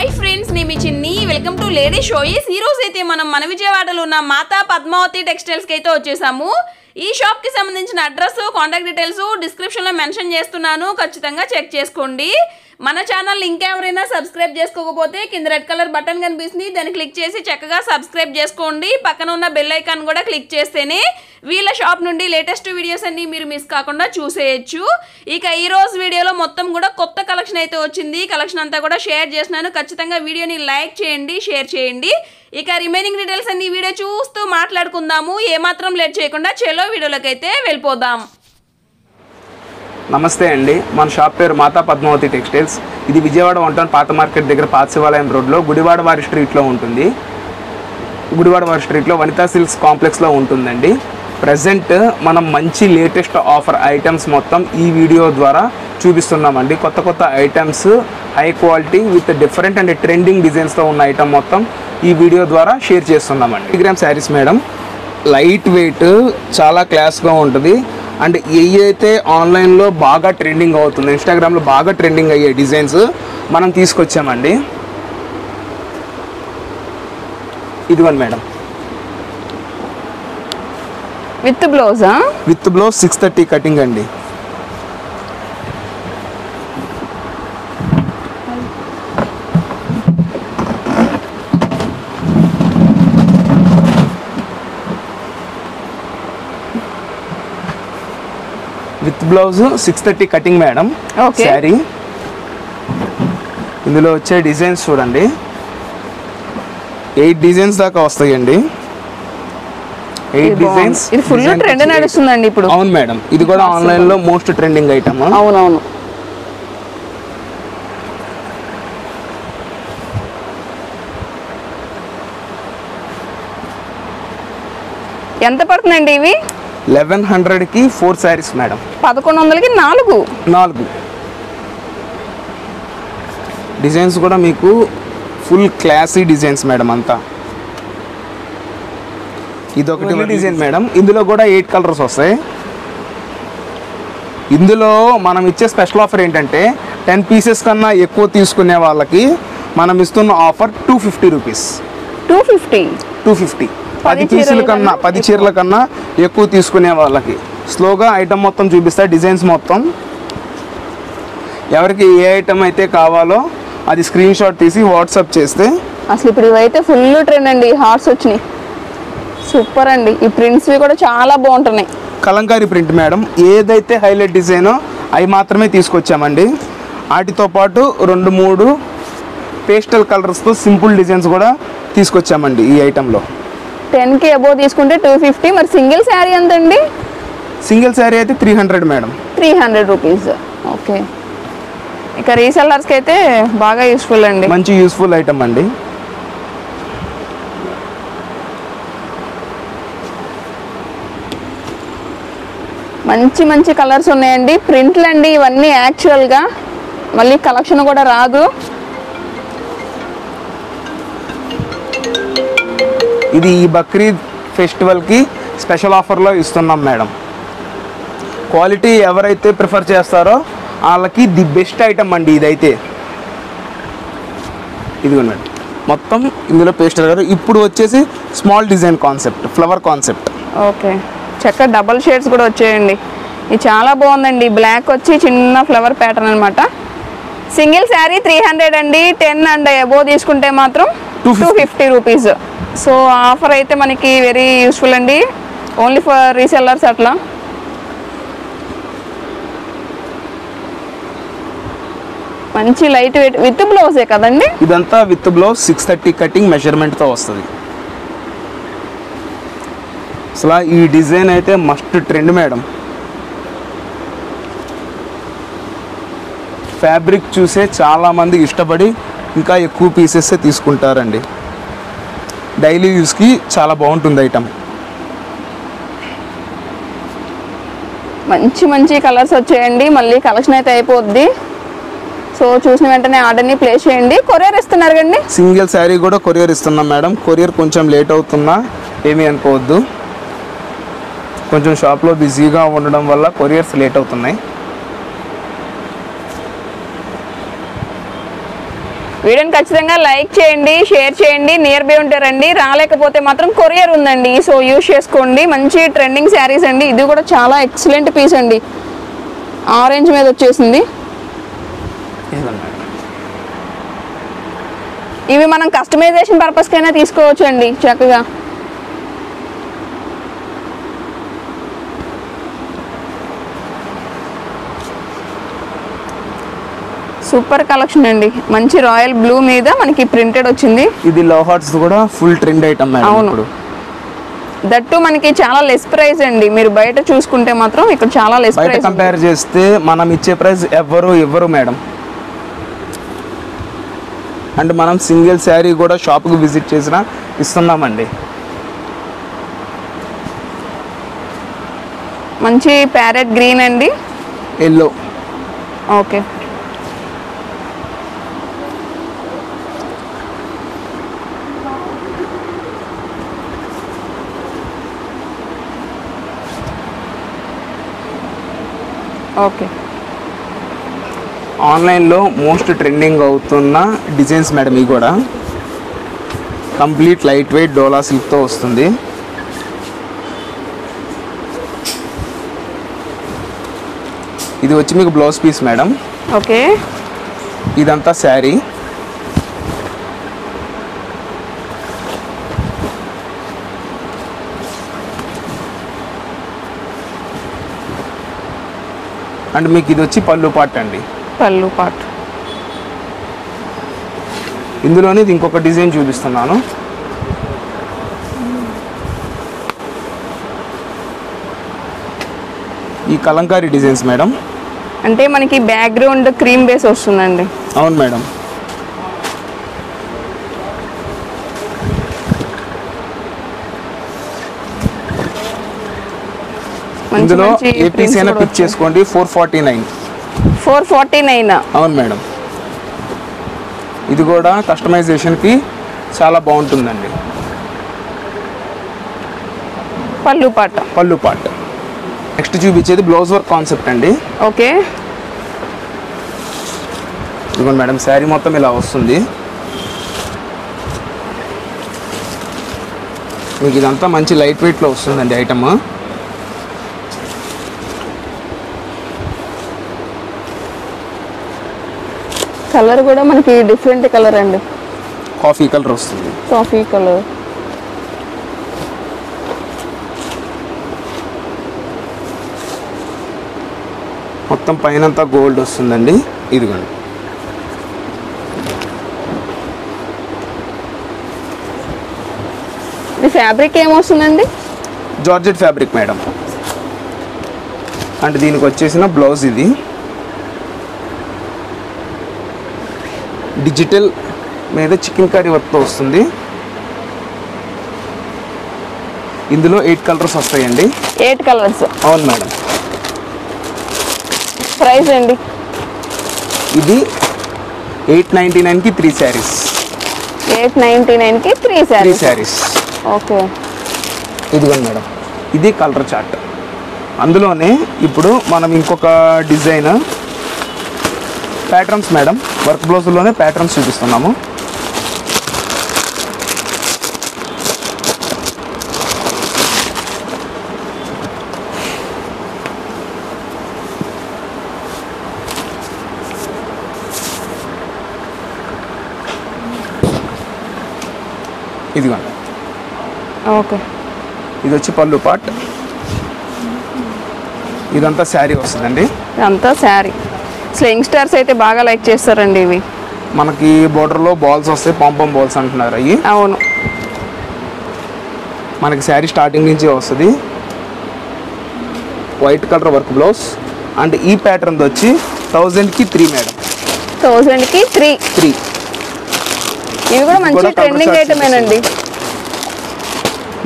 Hi friends, నేను మీ Chinni. Welcome to lady షోయిస్. ఈ రోజు అయితే మనం మన విజయవాడలో ఉన్న మాతా పద్మావతి టెక్స్టైల్స్కి అయితే వచ్చేసాము. ఈ షాప్కి సంబంధించిన అడ్రస్, కాంటాక్ట్ డీటెయిల్స్ డిస్క్రిప్షన్లో మెన్షన్ చేస్తున్నాను, ఖచ్చితంగా చెక్ చేసుకోండి. మన ఛానల్ ఇంకెవరైనా సబ్స్క్రైబ్ చేసుకోకపోతే కింద రెడ్ కలర్ బటన్ కనిపిస్తుంది, దాన్ని క్లిక్ చేసి చక్కగా సబ్స్క్రైబ్ చేసుకోండి. పక్కన ఉన్న బెల్ ఐకాన్ కూడా క్లిక్ చేస్తేనే వీళ్ళ షాప్ నుండి లేటెస్ట్ వీడియోస్ అన్ని మీరు మిస్ కాకుండా చూసేయచ్చు. ఇక ఈ రోజు వీడియోలో మొత్తం కూడా కొత్త కలెక్షన్ అయితే వచ్చింది. కలెక్షన్ అంతా కూడా షేర్ చేస్తున్నాను, ఖచ్చితంగా వీడియోని లైక్ చేయండి, షేర్ చేయండి. ఇక రిమైనింగ్ డీటెయిల్స్ అన్ని వీడియో చూస్తూ మాట్లాడుకుందాము. ఏమాత్రం లేట్ చేయకుండా చలో వీడియోలోకి అయితే వెళ్ళిపోదాం. నమస్తే అండి, మన షాప్ పేరు మాతా పద్మావతి టెక్స్టైల్స్. ఇది విజయవాడ 1 టౌన్ పాత మార్కెట్ దగ్గర పాత శివాలయం రోడ్లో గుడివాడ వారి స్ట్రీట్లో ఉంటుంది. గుడివాడ వారి స్ట్రీట్లో వనితా సిల్క్స్ కాంప్లెక్స్లో ఉంటుందండి. ప్రజెంట్ మనం మంచి లేటెస్ట్ ఆఫర్ ఐటమ్స్ మొత్తం ఈ వీడియో ద్వారా చూపిస్తున్నామండి. కొత్త కొత్త items, high quality with different and trending డిజైన్స్తో ఉన్న ఐటమ్ మొత్తం ఈ వీడియో ద్వారా షేర్ చేస్తున్నామండి. 1 gram sarees madam, light weight, చాలా క్లాస్గా ఉంటుంది. అండ్ ఏవైతే ఆన్లైన్లో బాగా ట్రెండింగ్ అవుతుంది, ఇన్స్టాగ్రామ్లో బాగా ట్రెండింగ్ అయ్యే డిజైన్స్ మనం తీసుకొచ్చామండి. ఇదిగోండి మేడం, విత్ బ్లౌజా? విత్ బ్లౌజ్ 630 కటింగ్ అండి. With blouse 630 cutting madam. Sari ఇందులో వచ్చే డిజైన్స్ చూడండి, 8 డిజైన్స్ దాకా వస్తాయండి. 8 డిజైన్స్. ఇది ఫుల్ ట్రెండ్ నడుస్తుందండి ఇప్పుడు. అవును మేడం, ఇది కూడా ఆన్లైన్ లో మోస్ట్ ట్రెండింగ్ ఐటమ్. అవునవును. ఎంత పడుతుందండి ఇవి? 1100కి 4 శారీస్ మేడం. 1100కి 4 డిజైన్స్ కూడా మీకు ఫుల్ క్లాసీ డిజైన్స్ మేడం. అంతా ఇది ఒకటి డిజైన్ మేడం. ఇందులో కూడా 8 కలర్స్ వస్తాయి. ఇందులో మనం ఇచ్చే స్పెషల్ ఆఫర్ ఏంటంటే 10 పీసెస్ కన్నా ఎక్కువ తీసుకునే వాళ్ళకి మనం ఇస్తున్న ఆఫర్ 250 రూపీస్. 250 10 పీసుల కన్నా, 10 చీరల కన్నా ఎక్కువ తీసుకునే వాళ్ళకి. స్లోగా ఐటమ్ మొత్తం చూపిస్తా, డిజైన్స్ మొత్తం. ఎవరికి ఏ ఐటమ్ అయితే కావాలో అది స్క్రీన్ షాట్ తీసి వాట్సాప్ చేస్తే. అసలు ఇప్పుడు ఇవైతే ఫుల్ ట్రెండ్ అండి, హార్ట్స్ వచ్చినాయి. సూపర్ అండి, ఈ ప్రింట్స్ కూడా చాలా బాగుంటున్నాయి. కలంకారీ ప్రింట్ మేడం, ఏదైతే హైలైట్ డిజైనో అవి మాత్రమే తీసుకొచ్చామండి. వాటితో పాటు 2-3 పేస్టల్ కలర్స్తో సింపుల్ డిజైన్స్ కూడా తీసుకొచ్చామండి ఈ ఐటెంలో. 10కి అబోవ్ తీసుకుంటే 250. మరి సింగిల్ శారీ ఎంతండి? సింగిల్ శారీ అయితే 300 మేడం. 300 రూపీస్. ఓకే. ఇక రీసెల్లర్స్కి అయితే బాగా యూస్ఫుల్ అండి, మంచి యూస్ఫుల్ ఐటమ్ అండి. మంచి మంచి కలర్స్ ఉన్నాయండి. ప్రింట్లు అండి ఇవన్నీ యాక్చువల్గా, మళ్ళీ కలెక్షన్ కూడా రాదు. ఇది ఈ బక్రీద్ ఫెస్టివల్కి స్పెషల్ ఆఫర్లో ఇస్తున్నాం మేడం. క్వాలిటీ ఎవరైతే ప్రిఫర్ చేస్తారో వాళ్ళకి ది బెస్ట్ ఐటమ్ అండి ఇదైతే. ఇదిగో మేడం, మొత్తం ఇందులో పేస్టల్ కలర్. ఇప్పుడు వచ్చేసి small design concept, flower concept. Okay, చక్కగా డబల్ షేడ్స్ కూడా వచ్చాయండి. ఇది చాలా బాగుందండి. బ్లాక్ వచ్చి చిన్న ఫ్లవర్ ప్యాటర్న్ అనమాట. సింగిల్ శారీ 300 అండి. 10 అండ్ అబోవ్ తీసుకుంటే మాత్రం 250 రూపీస్. సో ఆఫర్ అయితే మనకి వెరీ యూస్ఫుల్ అండి, ఓన్లీ ఫర్ రీసెల్లర్స్. అట్లా మంచి లైట్ వెయిట్ విత్ బ్లౌజే కదండి. ఇదంతా విత్ బ్లౌజ్ 630 కటింగ్ మెజర్మెంట్తో వస్తుంది. అసలు ఈ డిజైన్ అయితే మస్ట్ ట్రెండ్ మేడం. ఫ్యాబ్రిక్ చూసే చాలామంది ఇష్టపడి ఇంకా ఎక్కువ పీసెస్ తీసుకుంటారండి. డైలీ యూస్కి చాలా బాగుంటుంది ఐటమ్. మంచి మంచి కలర్స్ వచ్చాయండి. మళ్ళీ కలెక్షన్ అయితే అయిపోద్ది. సో చూసిన వెంటనే ఆర్డర్ని ప్లేస్ చేయండి. కొరియర్ ఇస్తున్నారు కండి? సింగిల్ శారీ కూడా కొరియర్ ఇస్తున్నాం మేడం. కొరియర్ కొంచెం లేట్ అవుతున్నా ఏమీ అనుకోవద్దు, కొంచెం షాప్లో బిజీగా ఉండడం వల్ల కొరియర్స్ లేట్ అవుతున్నాయి. వీడియోని ఖచ్చితంగా లైక్ చేయండి, షేర్ చేయండి. నియర్ బై ఉంటే రండి, రాలేకపోతే మాత్రం కొరియర్ ఉందండి, సో యూజ్ చేసుకోండి. మంచి ట్రెండింగ్ శారీస్ అండి. ఇది కూడా చాలా ఎక్సలెంట్ పీస్ అండి. ఆరెంజ్ మీద వచ్చేసింది. ఇవి మనం కస్టమైజేషన్ పర్పస్కైనా తీసుకోవచ్చు అండి చక్కగా. సూపర్ కలెక్షన్ అండి. మంచి రాయల్ బ్లూ మీద మనకి ప్రింటెడ్ వచ్చింది. ఇది లవ్ హార్ట్స్ కూడా ఫుల్ ట్రెండ్ ఐటమ్ మేడం. అవును, దట్టు మనకి చాలా లెస్ ప్రైస్ అండి. మీరు బయట చూసుకుంటే మాత్రం ఇక్కడ చాలా లెస్ ప్రైస్. కంపేర్ చేస్తే మనం ఇచ్చే ప్రైస్ ఇవ్వరు మేడం. అండ్ మనం సింగిల్ శారీ కూడా షాప్కి విజిట్ చేసినా ఇస్తున్నామండి. మంచి ప్యారెట్ గ్రీన్ అండి, ఎల్లో. Okay, okay. ఆన్లైన్లో మోస్ట్ ట్రెండింగ్ అవుతున్న డిజైన్స్ మేడం. ఇవి కూడా కంప్లీట్ లైట్ వెయిట్ డోలా సిల్క్తో వస్తుంది. ఇది వచ్చి మీకు బ్లౌజ్ పీస్ మేడం. ఓకే, ఇదంతా శారీ. అండ్ మీకు ఇది వచ్చి పళ్ళు పాట్ అండి. పళ్ళు పాట్. ఇందులోనే ఇది ఇంకొక డిజైన్ చూపిస్తున్నాను. ఈ కలంకారీ డిజైన్స్ మేడం. అంటే మనకి బ్యాక్గ్రౌండ్ క్రీమ్ బేస్ వస్తుందండి. అవును మేడం. ఇందులో ఏ పీస్ అయినా పిక్ చేసుకోండి. 449. 449. అవును మేడం. ఇది కూడా కస్టమైజేషన్కి చాలా బాగుంటుందండి. పళ్ళు పాట. పళ్ళు పాట్. నెక్స్ట్ చూపించేది బ్లౌజ్ వర్క్ కాన్సెప్ట్ అండి. ఓకే, ఇదిగోండి మేడం, శారీ మొత్తం ఇలా వస్తుంది. మీకు ఇదంతా మంచి లైట్ వెయిట్లో వస్తుందండి ఐటమ్. కలర్ కూడా మనకి డిఫరెంట్ కలర్ అండి. కాఫీ కలర్ వస్తుంది. Coffee colour. మొత్తం పైనంతా గోల్డ్ వస్తుందండి. ఇదిగోండి. ఈ ఫ్యాబ్రిక్ ఏమొస్తుందండి? Georgette fabric madam. అంటే దీనికి వచ్చేసిన బ్లౌజ్ ఇది డిజిటల్ మీద చికెన్ కర్రీ వర్క్తో వస్తుంది. ఇందులో 8 కలర్స్ వస్తాయండి. 8 కలర్స్. అవును మేడం. ప్రైస్ అండి? ఇది 899కి 3 శారీస్. 899కి 3 శారీస్. ఓకే, ఇదిగోండి మేడం, ఇది కలర్ చార్ట్. అందులోనే ఇప్పుడు మనం ఇంకొక డిజైన్ ప్యాటర్న్స్ మేడం, వర్క్ బ్లౌజ్లోనే ప్యాటర్న్స్ చూపిస్తున్నాము. ఇదిగోండి. ఓకే, ఇది వచ్చి పళ్ళు పాట్. ఇదంతా శారీ వస్తుందండి. ఇదంతా శారీ. అసలు యంగ్స్టర్స్ అయితే బాగా లైక్ చేస్తారండి ఇవి. మనకి బోర్డర్లో బాల్స్ వస్తాయి, పాంపం బాల్స్ అంటున్నారు అవి. అవును. మనకి శారీ స్టార్టింగ్ నుంచి వస్తుంది. White colour work blouse. And ఈ ప్యాటర్న్ వచ్చి 1000కి 3 మేడం. 1000కి 3. ఇవి కూడా మంచి ట్రెండింగ్ ఐటమేనండి.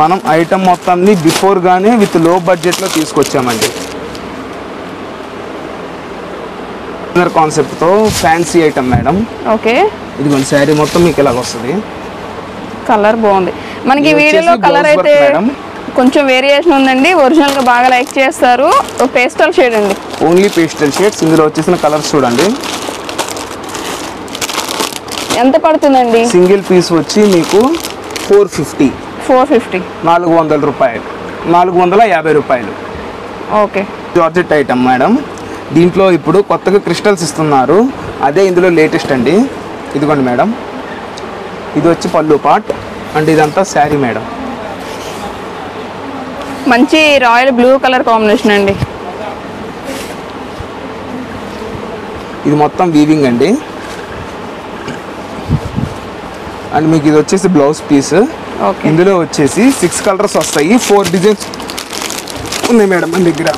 మనం ఐటమ్ మొత్తాన్ని బిఫోర్ గానే విత్ లో బడ్జెట్లో తీసుకొచ్చామండి. కాన్సెప్ట్తో ఫ్యాన్సీ ఐటమ్ మేడం. ఓకే, ఇదిగోండి శారీ మొత్తం మీకు ఇలాగ వస్తుంది. కలర్ బాగుంది. మనకి వీడియోలో కలర్ అయితే కొంచెం వేరియేషన్ ఉందండి. ఒరిజినల్గా బాగా లైక్ చేస్తారు. పేస్టల్ షేడ్ అండి, ఓన్లీ పేస్టల్ షేడ్స్. ఇందులో వచ్చేసిన కలర్స్ చూడండి. ఎంత పడుతుందండి? సింగిల్ పీస్ వచ్చి మీకు 450. 450. 400 రూపాయలు, 450 రూపాయలు. ఓకే. Georgette item madam. దీంట్లో ఇప్పుడు కొత్తగా క్రిస్టల్స్ ఇస్తున్నారు, అదే ఇందులో లేటెస్ట్ అండి. ఇదిగోండి మేడం, ఇది వచ్చి పళ్ళు పార్ట్ అండ్ ఇదంతా శారీ మేడం. మంచి రాయల్ బ్లూ కలర్ కాంబినేషన్ అండి. ఇది మొత్తం వీవింగ్ అండి. అండ్ మీకు ఇది వచ్చేసి బ్లౌజ్ పీస్. ఇందులో వచ్చేసి 6 కలర్స్ వస్తాయి, 4 డిజైన్స్ ఉన్నాయి మేడం మన దగ్గర.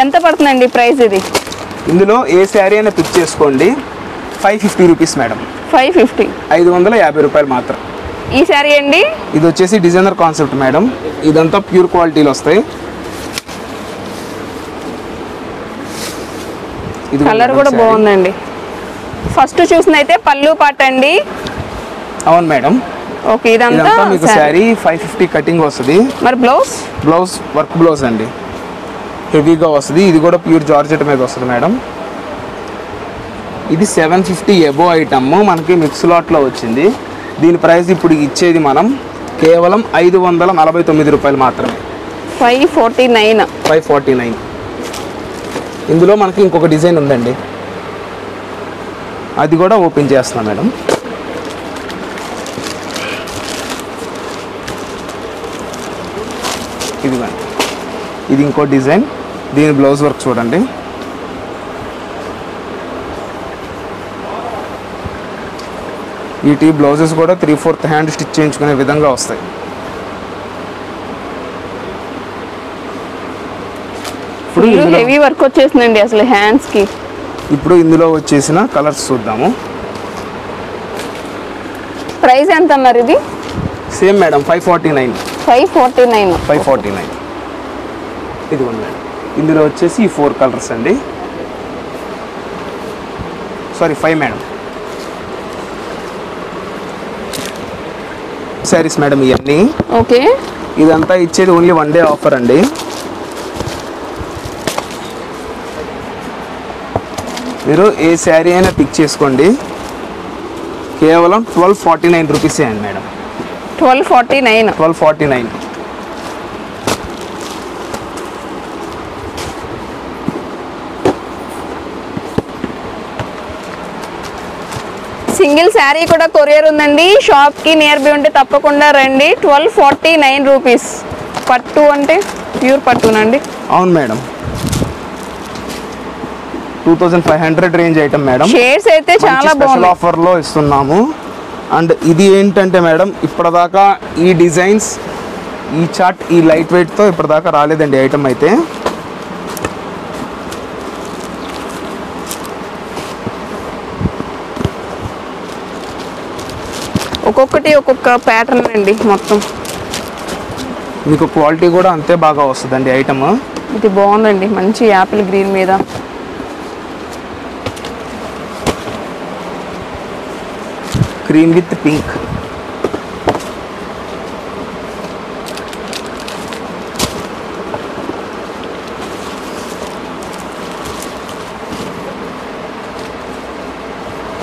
ఎంత పడుతుందండి ప్రైస్ ఇది? ఇందులో ఏ శారీ అయినా పిక్ చేసుకోండి, 550 రూపీస్ మేడం. 550. 550 రూపాయలు మాత్రం. ఈ శారీ అండి, ఇది వచ్చేసి డిజైనర్ కాన్సెప్ట్ మేడం. ఇదంతా ప్యూర్ క్వాలిటీలో వస్తాయి. కలర్ కూడా బాగుందండి. ఫస్ట్ చూసినైతే పళ్ళు పాట అండి. అవును మేడం. ఓకే. ఇదంతా మీకు శారీ 550 కటింగ్ వస్తుంది. మరి బ్లౌజ్ వర్క్ బ్లౌజ్ అండి, హెవీగా వస్తుంది. ఇది కూడా ప్యూర్ జార్జెట్ మీద వస్తుంది మేడం. ఇది 750 ఎబో ఐటమ్ మనకి మిక్స్ లాట్లో వచ్చింది. దీని ప్రైస్ ఇప్పుడు ఇచ్చేది మనం కేవలం 549 రూపాయలు మాత్రమే. 549. ఇందులో మనకి ఇంకొక డిజైన్ ఉందండి, అది కూడా ఓపెన్ చేస్తున్నాం మేడం. ఇదిగోండి, ఇది ఇంకో డిజైన్. దీని బ్లౌజ్ వర్క్ చూడండి. వీటి బ్లౌజెస్ కూడా 3/4 హ్యాండ్ స్టిచ్ చేయించుకునే విధంగా వస్తాయి. ఇప్పుడు హెవీ వర్క్ వచ్చేసిందండి అసలు హ్యాండ్స్ కి. ఇప్పుడు ఇందులో వచ్చేసిన కలర్స్ చూద్దాము. ప్రైస్ ఎంత అన్నారు ఇది? Same madam, 549. 549. ఇదిగోండి మేడం, ఇందులో వచ్చేసి 4 కలర్స్ అండి. Sorry 5 madam. శారీస్ మేడం ఇవన్నీ. ఓకే. ఇదంతా ఇచ్చేది ఓన్లీ 1 డే ఆఫర్ అండి. మీరు ఏ శారీ అయినా పిక్ చేసుకోండి, కేవలం 1249 రూపీసే అండి మేడం. 1249. సింగిల్ శారీ కూడా కొరియర్ ఉందండి. షాప్కి నియర్ బై ఉంటే తప్పకుండా రండి. 1249 రూపీస్. పట్టు అంటే ప్యూర్ పట్టునండి. అవును madam, 2500 range item madam. Shades అయితే చాలా బాగుంది. ఆఫర్లో ఇస్తున్నాము. అండ్ ఇది ఏంటంటే మేడం, ఇప్పటిదాకా ఈ డిజైన్స్, ఈ చార్ట్, ఈ లైట్ వెయిట్తో ఇప్పటిదాకా రాలేదండి ఐటమ్ అయితే. ఒక్కొక్కటి ఒక్కొక్క ప్యాటర్న్ అండి మొత్తం. మీకు క్వాలిటీ కూడా అంతే బాగా వస్తుందండి ఐటమ్. ఇది బాగుందండి, మంచి యాపిల్ గ్రీన్ మీద. Cream with pink.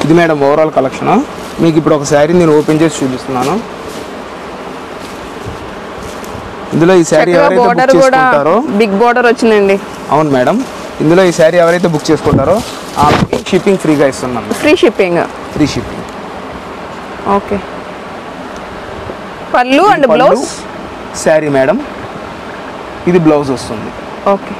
ఇది మేడం ఓవరాల్ కలెక్షన్. మీకు ఇప్పుడు ఒక శారీ నేను ఓపెన్ చేసి చూపిస్తున్నాను. ఇందులో ఈ శారీ ఎవరైతే బుక్ చేసుకుంటారో, బిగ్ బోర్డర్ వచ్చిందండి. అవును మేడం, ఇందులో ఈ శారీ ఎవరైతే బుక్ చేసుకుంటారో వాళ్ళకి షిప్పింగ్ ఫ్రీగా ఇస్తున్నాం. Free shipping. ఓకే. పళ్ళు అండ్ బ్లౌజ్. శారీ మేడం, ఇది బ్లౌజ్ వస్తుంది. ఓకే.